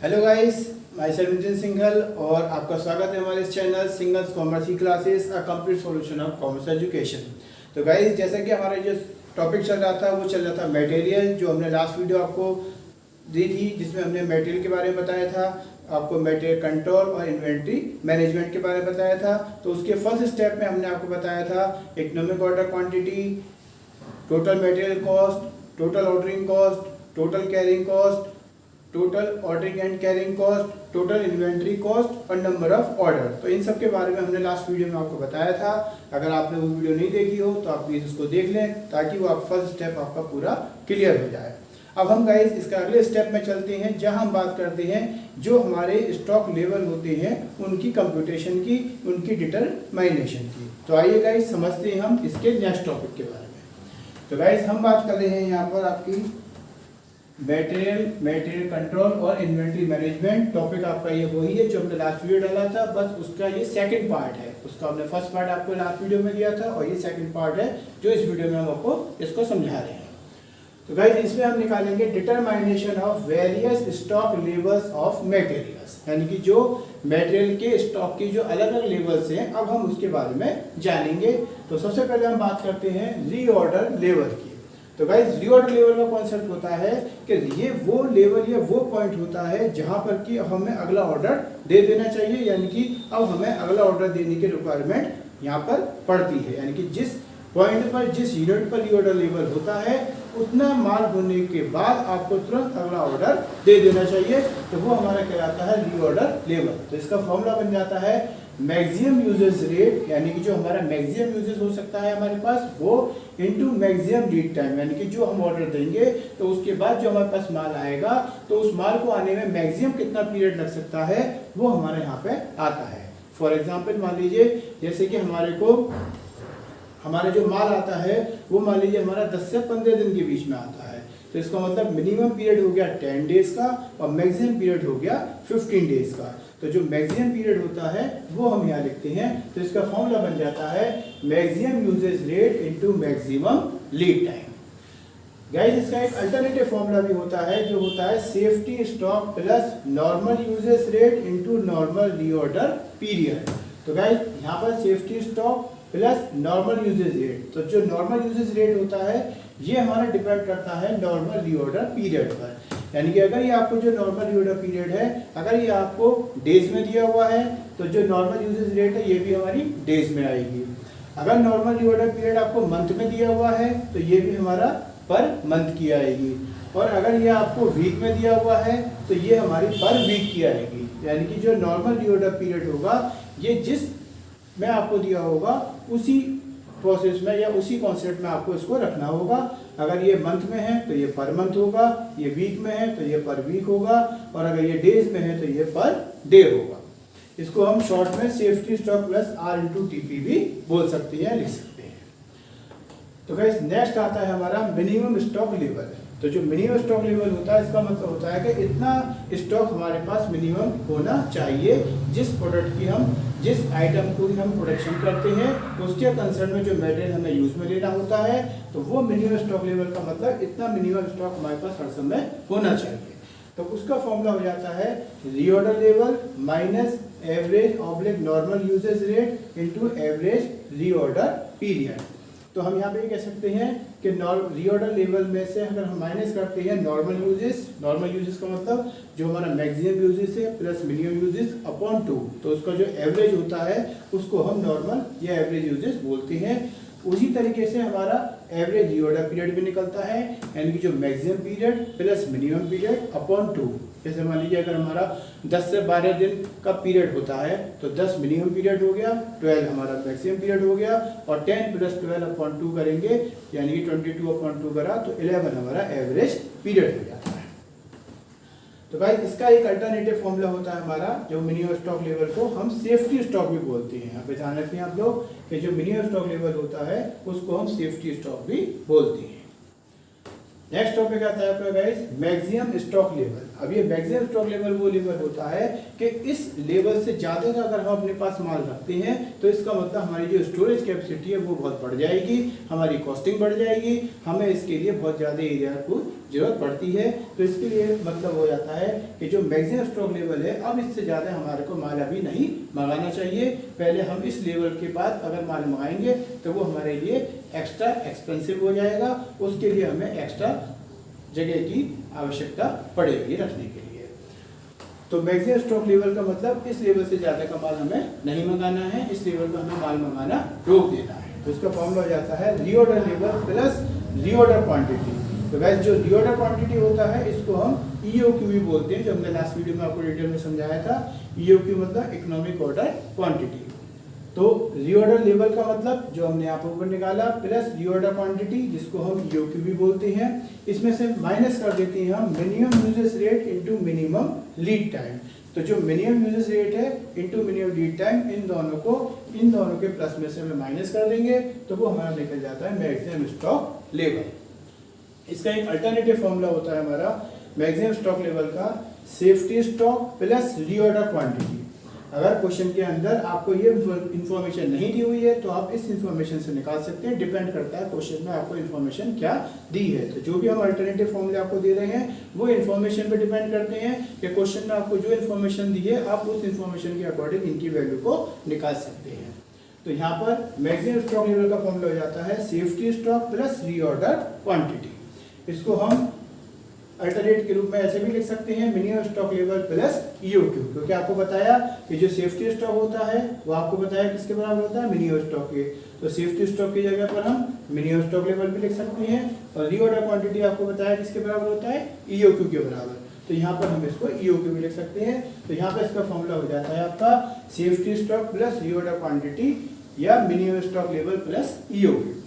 Hello guys, my self Nitin Singhal और आपका स्वागत है हमारे इस चैनल सिंगल्स कॉमर्स की classes a complete solution of commerce education. तो गाइस, जैसा कि हमारा जो टॉपिक चल रहा था वो चल रहा था मटेरियल, जो हमने लास्ट वीडियो आपको दी थी जिसमें हमने मटेरियल के बारे में बताया था, आपको मटेरियल कंट्रोल और इन्वेंट्री मैनेजमेंट के बारे में बताया था। तो उसके फर्स्ट स्टेप में हमने आपको बताया था economic order quantity, total material cost, total ordering cost, total carrying cost, total ordering and carrying cost, total inventory cost और नंबर ऑफ ऑर्डर। तो इन सब के बारे में हमने लास्ट वीडियो में आपको बताया था। अगर आपने वो वीडियो नहीं देखी हो तो आप प्लीज़ उसको देख लें ताकि वो आप फर्स्ट स्टेप आपका पूरा क्लियर हो जाए। अब हम गाइस इसका अगले स्टेप में चलते हैं जहां हम बात करते हैं जो हमारे स्टॉक लेवल होते हैं उनकी कंप्यूटेशन की, उनकी डिटरमाइनेशन की। तो आइए गाइस समझते हैं हम इसके नेक्स्ट टॉपिक के बारे में। तो गाइस हम बात कर रहे हैं यहाँ पर आपकी मटेरियल कंट्रोल और इन्वेंट्री मैनेजमेंट। टॉपिक आपका ये वही है जो हमने लास्ट वीडियो डाला था, बस उसका ये सेकंड पार्ट है। उसका हमने फर्स्ट पार्ट आपको लास्ट वीडियो में दिया था और ये सेकंड पार्ट है जो इस वीडियो में हम आपको इसको समझा रहे हैं। तो गाइस इसमें हम निकालेंगे determination of various stock levels of materials, यानी कि जो मटेरियल के स्टॉक की जो अलग अलग लेवल्स हैं अब हम उसके बारे में जानेंगे। तो सबसे पहले हम बात करते हैं रीऑर्डर लेवल की। तो गाइस रीऑर्डर लेवल का कॉन्सेप्ट होता है कि ये वो लेवल या वो पॉइंट होता है जहां पर कि हमें अगला ऑर्डर दे देना चाहिए, यानी कि अब हमें अगला ऑर्डर देने की रिक्वायरमेंट यहाँ पर पड़ती है। यानी कि जिस पॉइंट पर, जिस यूनिट पर रीऑर्डर लेवल होता है उतना माल होने के बाद आपको तुरंत अगला ऑर्डर दे देना चाहिए। तो वो हमारा कहलाता है रीऑर्डर लेवल। तो इसका फॉर्मूला बन जाता है मैक्सिमम यूजेस रेट, यानी कि जो हमारा मैक्सिमम यूजेस हो सकता है हमारे पास वो इनटू मैक्सिमम लीड टाइम, यानी कि जो हम ऑर्डर देंगे तो उसके बाद जो हमारे पास माल आएगा तो उस माल को आने में मैक्सिमम कितना पीरियड लग सकता है वो हमारे यहाँ पे आता है। फॉर एग्जाम्पल मान लीजिए जैसे कि हमारा जो माल आता है वो मान लीजिए हमारा 10 से 15 दिन के बीच में आता है। तो इसका मतलब मिनिमम पीरियड हो गया 10 डेज का और मैक्सिमम पीरियड हो गया 15 डेज का। तो जो मैक्सिमम पीरियड होता है वो हम यहाँ लिखते हैं। तो इसका फॉर्मूला बन जाता है maximum usage rate into maximum lead time. Guys इसका एक अल्टरनेटिव फॉर्मूला भी होता है जो होता है safety stock plus normal usage rate into normal reorder period. तो गाइस यहाँ पर safety stock plus normal usage rate, तो जो नॉर्मल यूजेज रेट होता है ये हमारा डिपेंड करता है नॉर्मल रीऑर्डर पीरियड पर। यानी कि अगर ये आपको जो नॉर्मल रीऑर्डर पीरियड है अगर ये आपको डेज में दिया हुआ है तो जो नॉर्मल यूजेज रेट है ये भी हमारी डेज में आएगी। अगर नॉर्मल रीऑर्डर पीरियड आपको मंथ में दिया हुआ है तो ये भी हमारा पर मंथ की आएगी। और अगर ये आपको वीक में दिया हुआ है तो ये हमारी पर वीक की आएगी। यानी कि जो नॉर्मल रीऑर्डर पीरियड होगा ये जिस में आपको दिया होगा उसी प्रोसेस में या उसी कॉन्सेप्ट में आपको इसको रखना होगा। अगर ये मंथ में है तो ये पर मंथ होगा, ये वीक में है तो ये पर वीक होगा और अगर ये डेज में है तो ये पर डे होगा। इसको हम शॉर्ट में safety stock plus R into TP भी बोल सकते हैं, लिख सकते हैं। तो गाइस नेक्स्ट आता है हमारा मिनिमम स्टॉक लेवल। तो जो मिनिमम स्टॉक लेवल होता है इसका मतलब होता है कि इतना स्टॉक हमारे पास मिनिमम होना चाहिए जिस प्रोडक्ट की हम, जिस आइटम को हम प्रोडक्शन करते हैं उसके कंसर्न में जो मटेरियल हमें यूज में लेना होता है तो वो मिनिमम स्टॉक लेवल का मतलब इतना मिनिमम स्टॉक हमारे पास हर समय होना चाहिए। तो उसका फॉर्मूला हो जाता है reorder level minus average oblique normal usage rate into average reorder period. तो हम यहाँ पे कह सकते हैं कि रीऑर्डर लेवल में से अगर हम माइनस करते हैं नॉर्मल यूजेस का मतलब जो हमारा मैक्सिमम यूजेस है प्लस मिनिमम यूजेस अपॉन 2, तो उसका जो एवरेज होता है उसको हम नॉर्मल या एवरेज यूजेस बोलते हैं। उसी तरीके से हमारा एवरेज रीऑर्डर पीरियड भी निकलता है, यानी कि जो maximum period plus minimum period upon 2। जैसे मान लीजिए अगर हमारा 10 से 12 दिन का पीरियड होता है तो 10 मिनिमम पीरियड हो गया, 12 हमारा मैक्सिमम पीरियड हो गया और 10 प्लस 12 अपॉन 2 करेंगे यानी कि 22 अपॉन 2 करा तो 11 हमारा एवरेज पीरियड हो जाता है। तो भाई इसका एक अल्टरनेटिव फॉर्मूला होता है हमारा जो मिनिमम स्टॉक लेवल को हम सेफ्टी स्टॉक भी बोलते हैं। यहाँ पे ध्यान रखें आप लोग कि जो मिनिमम स्टॉक लेवल होता है उसको हम सेफ्टी स्टॉक भी बोलते हैं। नेक्स्ट टॉपिक आता है आपका गाइस मैक्सिमम स्टॉक लेवल। अब ये मैक्सिमम स्टॉक लेवल वो लेवल होता है कि इस लेवल से ज़्यादा का अगर हम अपने पास माल रखते हैं तो इसका मतलब हमारी जो स्टोरेज कैपेसिटी है वो बहुत बढ़ जाएगी, हमारी कॉस्टिंग बढ़ जाएगी, हमें इसके लिए बहुत ज़्यादा एरिया को जरूरत पड़ती है। तो इसके लिए मतलब हो जाता है कि जो मैक्सिमम स्टॉक लेवल है अब इससे ज़्यादा हमारे को माल अभी नहीं मंगाना चाहिए। पहले हम इस लेवल के बाद अगर माल मंगाएंगे तो वो हमारे लिए एक्स्ट्रा एक्सपेंसिव हो जाएगा, उसके लिए हमें एक्स्ट्रा जगह की आवश्यकता पड़ेगी रखने के लिए। तो मैक्सिमम स्टॉक लेवल का मतलब इस लेवल से ज़्यादा का माल हमें नहीं मंगाना है, इस लेवल पर हमें माल मंगाना रोक देना है। तो इसका फॉर्मूला हो जाता है reorder level plus reorder quantity. तो वैसे जो रीऑर्डर क्वांटिटी होता है इसको हम ईओक्यू भी बोलते हैं, जो हमने लास्ट वीडियो में आपको डिटेल में समझाया था। ईओक्यू मतलब इकोनॉमिक ऑर्डर क्वांटिटी। तो रीऑर्डर लेवल का मतलब जो हमने यहाँ पर ऊपर निकाला प्लस रीऑर्डर क्वांटिटी जिसको हम ईओक्यू भी बोलते हैं, इसमें से माइनस कर देते हैं हम minimum uses rate into minimum lead time. तो जो मिनिमम यूजेस रेट है इनटू मिनिमम लीड टाइम, इन दोनों के प्लस में से हमें माइनस कर देंगे तो वो हमारा निकल जाता है मैक्सिमम स्टॉक लेवल। इसका एक अल्टरनेटिव फॉर्मूला होता है हमारा मैक्सिमम स्टॉक लेवल का safety stock plus reorder quantity. अगर क्वेश्चन के अंदर आपको ये इन्फॉर्मेशन नहीं दी हुई है तो आप इस इन्फॉर्मेशन से निकाल सकते हैं, डिपेंड करता है क्वेश्चन में आपको इन्फॉर्मेशन क्या दी है। तो जो भी हम अल्टरनेटिव फॉर्मूले आपको दे रहे हैं वो इन्फॉर्मेशन पे डिपेंड करते हैं कि क्वेश्चन में आपको जो इन्फॉर्मेशन दी है आप उस इन्फॉर्मेशन के अकॉर्डिंग इनकी वैल्यू को निकाल सकते हैं। तो यहाँ पर मैक्सिमम स्टॉक लेवल का फॉर्मूला हो जाता है safety stock plus reorder quantity. इसको हम अल्टरनेट के रूप में ऐसे भी लिख सकते हैं minimum stock level plus EOQ, क्योंकि आपको बताया कि जो सेफ्टी स्टॉक होता है वो आपको बताया किसके बराबर होता है, मिनिमम स्टॉक के। तो सेफ्टी स्टॉक की जगह पर हम मिनिमम स्टॉक लेवल भी लिख सकते हैं, और रीऑर्डर क्वांटिटी आपको बताया किसके बराबर होता है, ईओक्यू के बराबर। तो यहाँ पर हम इसको ईओक्यू भी लिख सकते हैं। तो यहाँ पर इसका फॉर्मूला हो जाता है आपका safety stock plus reorder quantity या minimum stock level plus EOQ.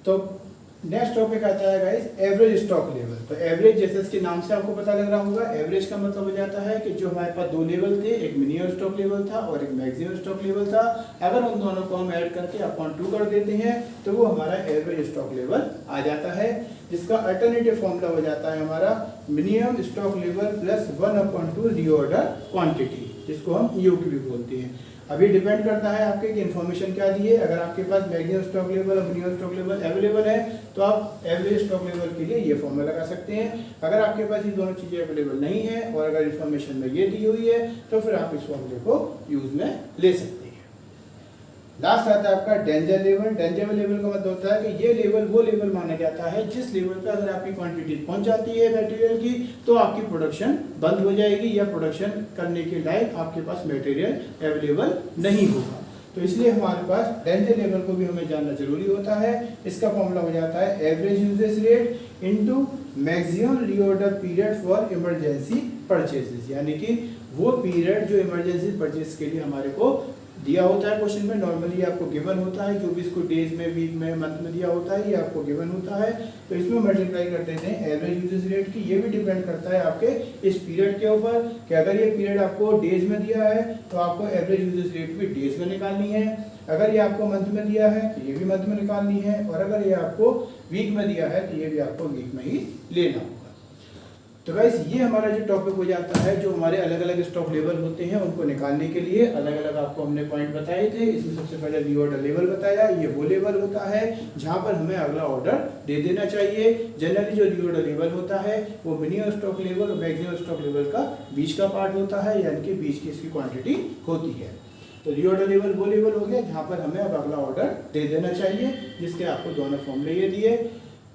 तो नेक्स्ट टॉपिक आता है गाइस एवरेज स्टॉक लेवल। तो एवरेज जैसे इसके नाम से आपको पता लग रहा होगा, एवरेज का मतलब हो जाता है कि जो हमारे पास दो लेवल थे, एक मिनिमम स्टॉक लेवल था और एक मैक्सिमम स्टॉक लेवल था, अगर उन दोनों को हम ऐड करके अपॉन 2 कर देते हैं तो वो हमारा एवरेज स्टॉक लेवल आ जाता है, जिसका अल्टरनेटिव फॉर्मूला हो जाता है हमारा minimum stock level plus 1/2 reorder quantity, जिसको हम ईओक्यू भी बोलते हैं। अभी डिपेंड करता है आपके कि इन्फॉर्मेशन क्या दी है। अगर आपके पास मैक्सिमम स्टॉक लेवल और मिनिमम स्टॉक लेवल अवेलेबल है तो आप एवरेज स्टॉक लेवल के लिए ये फॉर्मूला लगा सकते हैं। अगर आपके पास ये दोनों चीज़ें अवेलेबल नहीं है और अगर इन्फॉर्मेशन में ये दी हुई है तो फिर आप इस फॉर्मूले को यूज में ले सकते हैं। लास्ट आता है आपका डेंजर लेवल। डेंजर लेवल का मतलब होता है कि ये लेवल वो लेवल माना जाता है जिस लेवल पे अगर आपकी क्वांटिटी पहुंच जाती है मटेरियल की तो आपकी प्रोडक्शन बंद हो जाएगी या प्रोडक्शन करने के लायक आपके पास मटेरियल अवेलेबल नहीं होगा। तो इसलिए हमारे पास डेंजर लेवल को भी हमें जानना जरूरी होता है। इसका फॉर्मूला हो जाता है average usage rate into maximum reorder period for emergency purchases, यानी कि वो पीरियड जो इमरजेंसी परचेज के लिए हमारे को दिया होता है क्वेश्चन में। नॉर्मली आपको गिवन होता है, जो भी इसको डेज में, वीक में, मंथ में दिया होता है ये आपको गिवन होता है। तो इसमें मल्टीप्लाई कर देते हैं एवरेज यूजेज रेट की। ये भी डिपेंड करता है आपके इस पीरियड के ऊपर कि अगर ये पीरियड आपको डेज में दिया है तो आपको एवरेज यूजेज रेट भी डेज में निकालनी है। अगर ये आपको मंथ में दिया है तो ये भी मंथ में निकालनी है, और अगर ये आपको वीक में दिया है तो ये भी आपको वीक में ही लेना होगा। तो गाइस ये हमारा जो टॉपिक हो जाता है, जो हमारे अलग अलग स्टॉक लेवल होते हैं उनको निकालने के लिए अलग अलग आपको हमने पॉइंट बताए थे। इसमें सबसे पहले रीऑर्डर लेवल बताया, ये वो लेवल होता है जहां पर हमें अगला ऑर्डर दे देना चाहिए। जनरली जो रीऑर्डर लेवल होता है वो मिनिमम स्टॉक लेवल और मैक्सिमम स्टॉक लेवल का बीच का पार्ट होता है, यानी कि बीच की इसकी क्वांटिटी होती है। तो रीऑर्डर लेवल वो लेवल हो गया जहाँ पर हमें अब अगला ऑर्डर दे देना चाहिए, जिसके आपको दोनों फॉर्मूले ये दिए।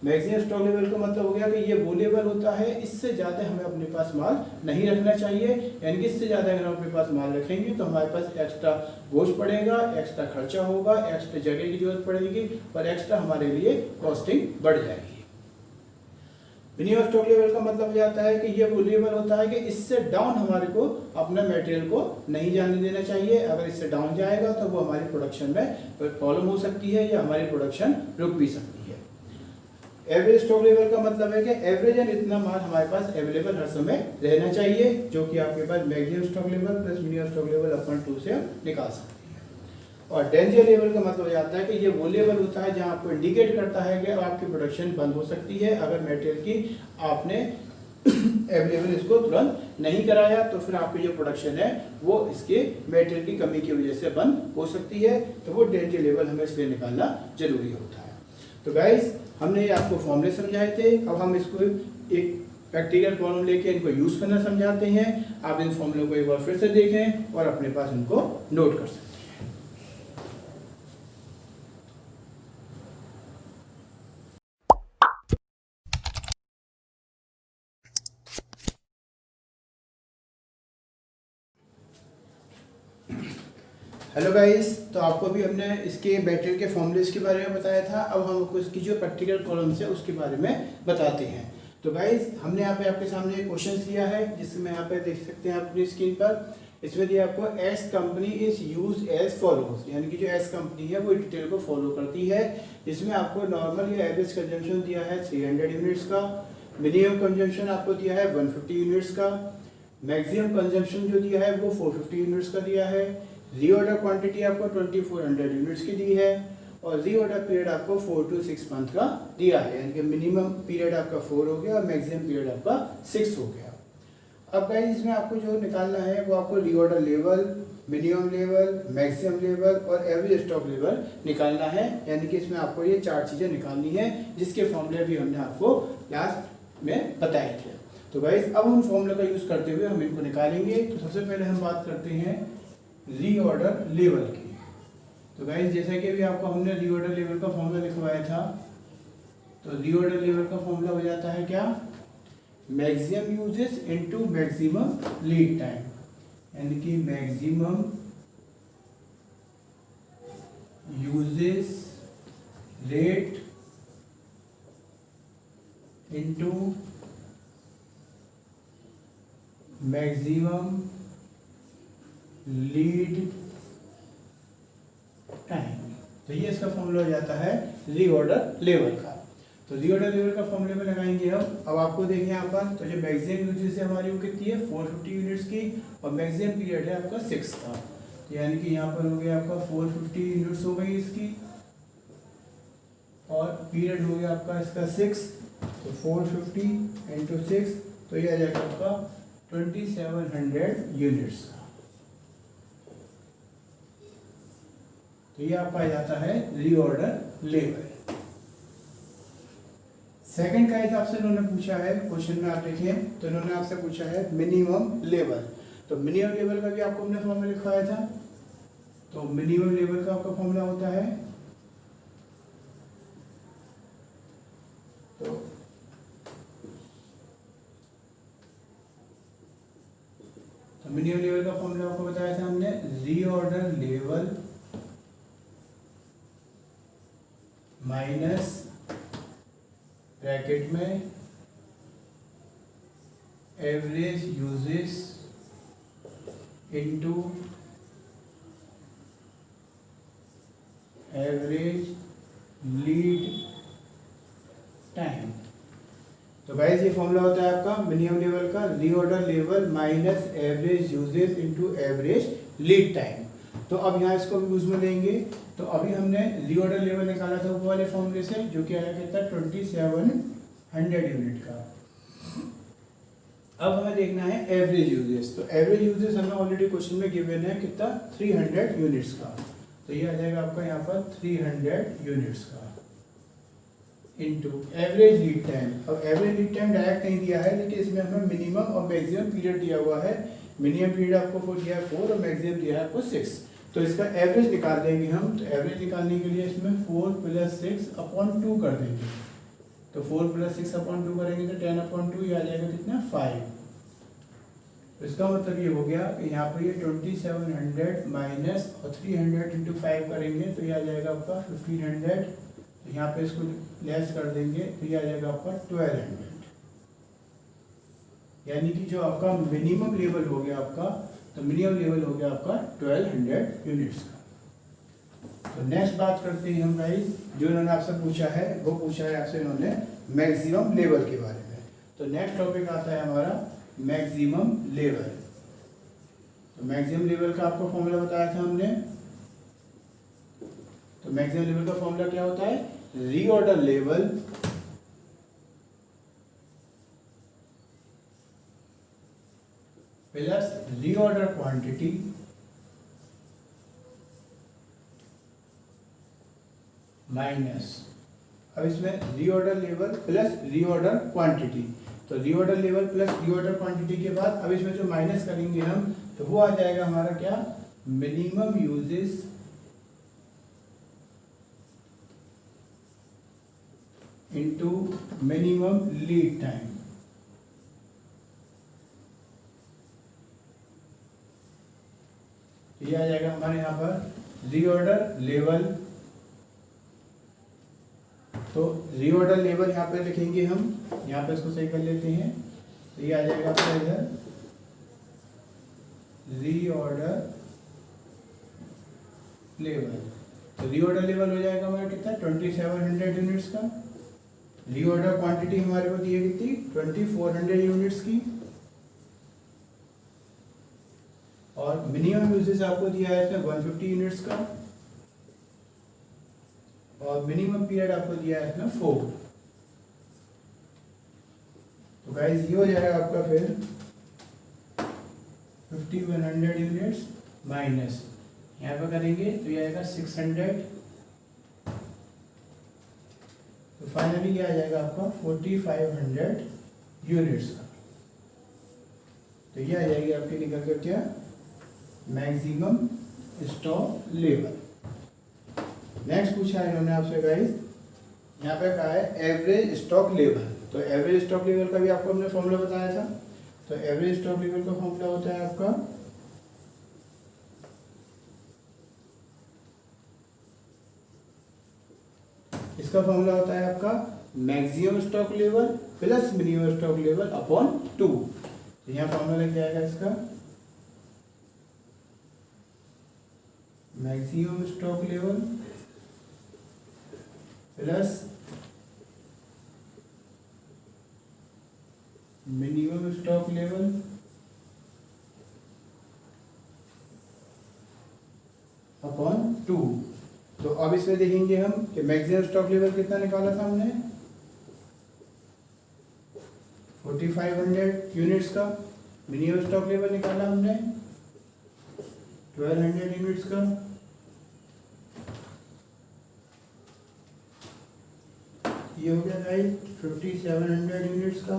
मैक्सिमम स्टॉक लेवल का मतलब हो गया कि ये वो लेवल होता है इससे ज़्यादा हमें अपने पास माल नहीं रखना चाहिए, यानी कि इससे ज़्यादा अगर हम अपने पास माल रखेंगे तो हमारे पास एक्स्ट्रा बोझ पड़ेगा, एक्स्ट्रा खर्चा होगा, एक्स्ट्रा जगह की जरूरत पड़ेगी और एक्स्ट्रा हमारे लिए कॉस्टिंग बढ़ जाएगी। मिनिमम स्टॉक लेवल का मतलब हो जाता है कि ये वो लेवल होता है कि इससे डाउन हमारे को अपना मटेरियल को नहीं जाने देना चाहिए। अगर इससे डाउन जाएगा तो वो हमारी प्रोडक्शन में प्रॉब्लम हो सकती है या हमारी प्रोडक्शन रुक भी सकती है। एवरेज स्टॉक लेवल का मतलब है कि एवरेज एंड इतना माल हमारे पास अवेलेबल हर समय रहना चाहिए, जो कि आपके पास maximum stock level plus minimum stock level अपन 2 से निकाल सकते हैं। और डेंजर लेवल का मतलब हो जाता है कि ये वो लेवल होता है जहाँ आपको इंडिकेट करता है कि आपकी प्रोडक्शन बंद हो सकती है अगर मटेरियल की आपने अवेलेबल इसको तुरंत नहीं कराया, तो फिर आपकी जो प्रोडक्शन है वो इसके मटेरियल की कमी की वजह से बंद हो सकती है। तो वो डेंजर लेवल हमें इसलिए निकालना जरूरी होता है। तो गाइस हमने आपको फॉर्मूले समझाए थे, अब हम इसको एक प्रैक्टिकल प्रॉब्लम लेके इनको यूज करना समझाते हैं। आप इन फॉर्मूले को एक बार फिर से देखें और अपने पास इनको नोट कर सकते हैं। हेलो गाइस, तो आपको भी हमने इसके बैटरी के फॉर्मूलेस के बारे में बताया था। अब हम आपको इसकी जो प्रैक्टिकल प्रॉब्लम्स है उसके बारे में बताते हैं। तो गाइस हमने यहाँ पे आपके सामने एक क्वेश्चन दिया है जिसमें यहाँ पे देख सकते हैं आप अपनी स्क्रीन पर। इसमें दिया आपको as company is use as follows, यानी कि जो एस कंपनी है वो डिटेल को फॉलो करती है। इसमें आपको नॉर्मल या एवरेज कंजम्पशन दिया है 300 यूनिट्स का, मिनिमम कंजम्पशन आपको दिया है 150 यूनिट्स का, मैक्सिमम कंजम्पशन जो दिया है वो 450 यूनिट्स का दिया है, रीऑर्डर क्वांटिटी आपको 2400 यूनिट्स की दी है और रीऑर्डर पीरियड आपको 4 to 6 मंथ का दिया है, यानी कि मिनिमम पीरियड आपका 4 हो गया और मैक्सिमम पीरियड आपका 6 हो गया। अब गाइस इसमें आपको जो निकालना है वो आपको reorder level, minimum level, maximum level और एवरेज स्टॉक लेवल निकालना है, यानी कि इसमें आपको ये 4 चीज़ें निकालनी है जिसके फॉर्मूले भी हमने आपको लास्ट में बताए थे। तो गाइस अब उन फॉर्मूले का यूज़ करते हुए हम इनको निकालेंगे। तो सबसे पहले हम बात करते हैं रीऑर्डर लेवल की। तो गाइस जैसा कि अभी आपको हमने रीऑर्डर लेवल का फॉर्मूला लिखवाया था, तो रीऑर्डर लेवल का फॉर्मूला हो जाता है क्या, maximum uses into maximum lead time, यानी कि maximum uses rate into maximum lead time. तो ये इसका फॉर्मूला हो जाता है रीऑर्डर लेवल का। तो रीऑर्डर लेवल का फॉर्मूले में लगाएंगे हम। अब आपको देखें यहाँ पर, तो जो मैक्सिमम यूजेस है हमारी वो कितनी है 450 यूनिट्स की और मैक्सिमम पीरियड है आपका 6 का, तो यानी कि यहाँ पर हो गया आपका 450 यूनिट्स हो गई इसकी और पीरियड हो गया आपका इसका 6, तो 450 इंटू 6, तो ये आ जाएगा आपका 2700 यूनिट्स का। तो ये आपका आ जाता है रीऑर्डर लेवल। सेकंड का हिसाब से इन्होंने पूछा है, क्वेश्चन में आप देखें तो इन्होंने आपसे पूछा है मिनिमम लेवल। तो मिनिमम लेवल का भी आपको हमने फॉर्मूला लिखवाया था। तो मिनिमम लेवल का आपका फॉर्मूला होता है, तो मिनिमम लेवल का फॉर्मूला आपको बताया था हमने, रीऑर्डर लेवल माइनस ब्रैकेट में average uses into average lead time. तो गाइस ये फॉर्मूला होता है आपका मिनिमम लेवल का, reorder level minus average uses into average lead time. तो अब यहाँ इसको यूज में लेंगे। तो अभी हमने रीऑर्डर लेवल निकाला था ऊपर वाले फॉर्मूले से, जो कि आया कितना 2700 यूनिट का। अब हमें देखना है एवरेज यूजेस। तो एवरेज यूजेस हमें ऑलरेडी क्वेश्चन में गिवन है कितना 300 यूनिट्स का। तो ये आ जाएगा आपका यहाँ पर 300 यूनिट्स का इनटू एवरेज लीड टाइम। अब एवरेज लीड टाइम डायरेक्ट नहीं दिया है, लेकिन इसमें हमें मिनिमम और मैक्सिमम पीरियड दिया हुआ है। मिनिमम पीरियड आपको 4 दिया है 4 और मैक्सिमम दिया है आपको 6। तो इसका एवरेज निकाल देंगे हम। तो एवरेज निकालने के लिए इसमें 4 + 6/2 कर देंगे। तो 4 + 6/2 करेंगे तो 10/2 ये आ जाएगा कितना 5। तो इसका मतलब ये हो गया कि यहाँ पर ये 2700 माइनस और 300 इंटू 5 करेंगे तो ये आ जाएगा आपका 1500। तो यहाँ पे इसको लेस कर देंगे तो ये आ जाएगा आपका 1200। यानी कि जो आपका मिनिमम लेवल हो गया आपका, तो मिनिमम लेवल हो गया आपका 1200 यूनिट्स का। तो नेक्स्ट बात करते हैं हम गाइस, जो इन्होंने आपसे पूछा है वो पूछा है आपसे इन्होंने मैक्सिमम लेवल के बारे में। तो नेक्स्ट टॉपिक आता है हमारा मैक्सिमम लेवल। तो मैक्सिमम लेवल का आपको फॉर्मूला बताया था हमने, तो मैक्सिमम लेवल का फॉर्मूला क्या होता है, reorder level plus reorder quantity minus, अब इसमें reorder level plus reorder quantity, तो reorder level plus reorder quantity के बाद अब इसमें जो माइनस करेंगे हम, तो वो आ जाएगा हमारा क्या, minimum uses into minimum lead time. ये आ जाएगा हमारे यहाँ पर रीऑर्डर लेवल, तो रीऑर्डर लेवल यहाँ पे लिखेंगे हम, यहाँ पे इसको सही कर लेते हैं, तो ये आ जाएगा आपका इधर रीऑर्डर लेवल, तो रीऑर्डर लेवल हो जाएगा हमारा कितना, 2700 यूनिट्स का। रीऑर्डर क्वांटिटी हमारे को दी है कितनी, 2400 यूनिट्स की, और मिनिमम यूजेस आपको दिया है इसमें 150 यूनिट्स का, और मिनिमम पीरियड आपको दिया है इसमें 4। तो गाइस ये हो जाएगा आपका फिर 5100 यूनिट्स माइनस, यहाँ पे करेंगे तो ये आएगा 600, तो फाइनली ये आ जाएगा आपका 4500 यूनिट्स का। तो ये आ जाएगी आपकी निकल कर क्या, मैक्सिमम स्टॉक लेवल। नेक्स्ट पूछा है इन्होंने आपसे गाइस, यहाँ पे कहा है एवरेज स्टॉक लेवल, तो एवरेज स्टॉक लेवल का भी आपको हमने फॉर्मूला बताया था, तो एवरेज स्टॉक लेवल का फॉर्मूला होता है आपका इसका फॉर्मूला होता है आपका maximum stock level plus minimum stock level upon 2। तो यहाँ फॉर्मूला क्या आएगा इसका, maximum stock level plus minimum stock level upon 2। तो अब इसमें देखेंगे हम कि मैक्सिमम स्टॉक लेवल कितना निकाला था हमने, 4500 यूनिट्स का। मिनिमम स्टॉक लेवल निकाला हमने 1200 यूनिट्स का। ये हो गया गाइस 5700 यूनिट्स का,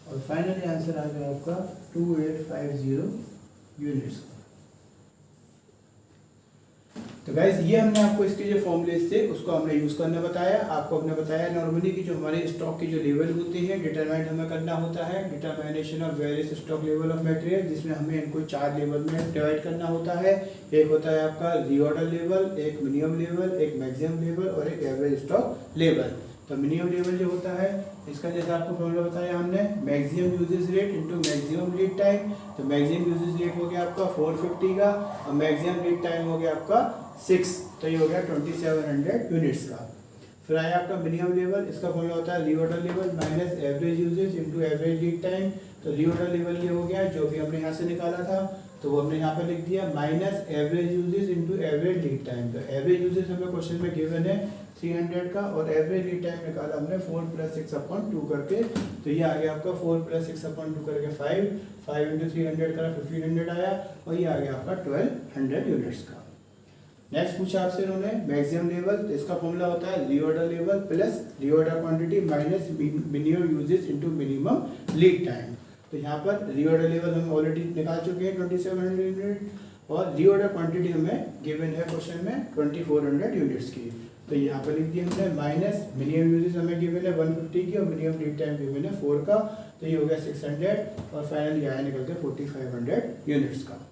और फाइनली आंसर आ गया आपका 2850 यूनिट्स का। तो गाइज ये हमने आपको इसके जो फॉर्मूलेस थे उसको हमने यूज़ करना बताया, आपको हमने बताया नॉर्मली कि जो हमारे स्टॉक के जो लेवल होते हैं डिटरमाइन हमें करना होता है, determination of various stock level of material, जिसमें हमें इनको 4 लेवल में डिवाइड करना होता है। एक होता है आपका रीऑर्डर लेवल, एक मिनिमम लेवल, एक मैक्सिमम लेवल और एक एवरेज स्टॉक लेवल। तो मिनिमम लेवल जो होता है इसका जैसे आपको फॉर्मूला बताया हमने, maximum uses rate into maximum lead time. तो मैक्सिमम यूजेस रेट हो गया आपका 450 का, और मैक्सिमम लीड टाइम हो गया आपका 6, तो ये हो गया 2700 यूनिट्स का। फिर आया आपका मिनिमम लेवल, इसका फॉर्मूला होता है reorder level minus average uses into average lead time. तो रीऑर्डर लेवल ये हो गया जो भी हमने यहाँ से निकाला था, तो वो हमने यहाँ पर लिख दिया minus average uses into average lead time. तो एवरेज यूजेस हमें क्वेश्चन में गिवन है 300 का, और एवरेज लीड टाइम निकाला हमने 4 + 6/2 करके। तो ये आ गया आपका 4 + 6/2 करके 5 इंटू 300 का 1500 आया, और ये आ गया आपका 1200 यूनिट्स का। नेक्स्ट पूछा आपसे इन्होंने मैक्सिमम लेवल, तो इसका फॉर्मूला होता है reorder level plus reorder quantity minus minimum uses into minimum lead time. तो यहाँ पर रीऑर्डर लेवल हम ऑलरेडी निकाल चुके हैं 2700 यूनिट, और रीऑर्डर क्वांटिटी हमें गिवन है क्वेश्चन में 2400 यूनिट्स की। तो यहाँ पर लिख दिया हमने माइनस मिनिमम यूजेस हमें गिवन है 150 की, और मिनिमम लीड टाइम गिवन है 4 का। तो ये हो गया 600, और फाइनली आया निकल के 4500 यूनिट्स का।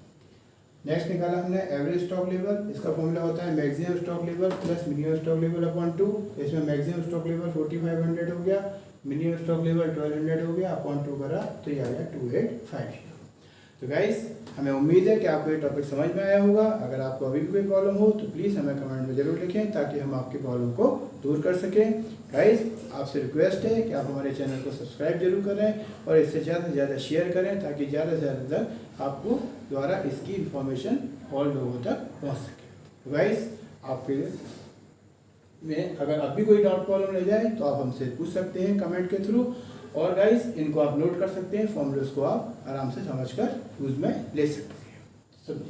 नेक्स्ट निकाला हमने एवरेज स्टॉक लेवल, इसका फॉर्मूला होता है maximum stock level plus minimum stock level upon 2। इसमें मैक्सिमम स्टॉक लेवल 4500 हो गया, मिनिमम स्टॉक लेवल 1200 हो गया, अपॉन 2 करा तो ये आ गया 2850। तो गाइस हमें उम्मीद है कि आपको ये टॉपिक समझ में आया होगा। अगर आपको अभी भी कोई प्रॉब्लम हो तो प्लीज़ हमें कमेंट में ज़रूर लिखें, ताकि हम आपकी प्रॉब्लम को दूर कर सकें। गाइस आपसे रिक्वेस्ट है कि आप हमारे चैनल को सब्सक्राइब जरूर करें और इससे ज़्यादा से ज़्यादा शेयर करें ताकि ज़्यादा से ज़्यादा तक आपको द्वारा इसकी इन्फॉर्मेशन और लोगों तक पहुंच सके। गाइस, आपके में अगर अब भी कोई डाउट प्रॉब्लम रह जाए तो आप हमसे पूछ सकते हैं कमेंट के थ्रू। और गाइस, इनको आप नोट कर सकते हैं, फॉर्मूलेस को आप आराम से समझकर यूज़ में ले सकते हैं।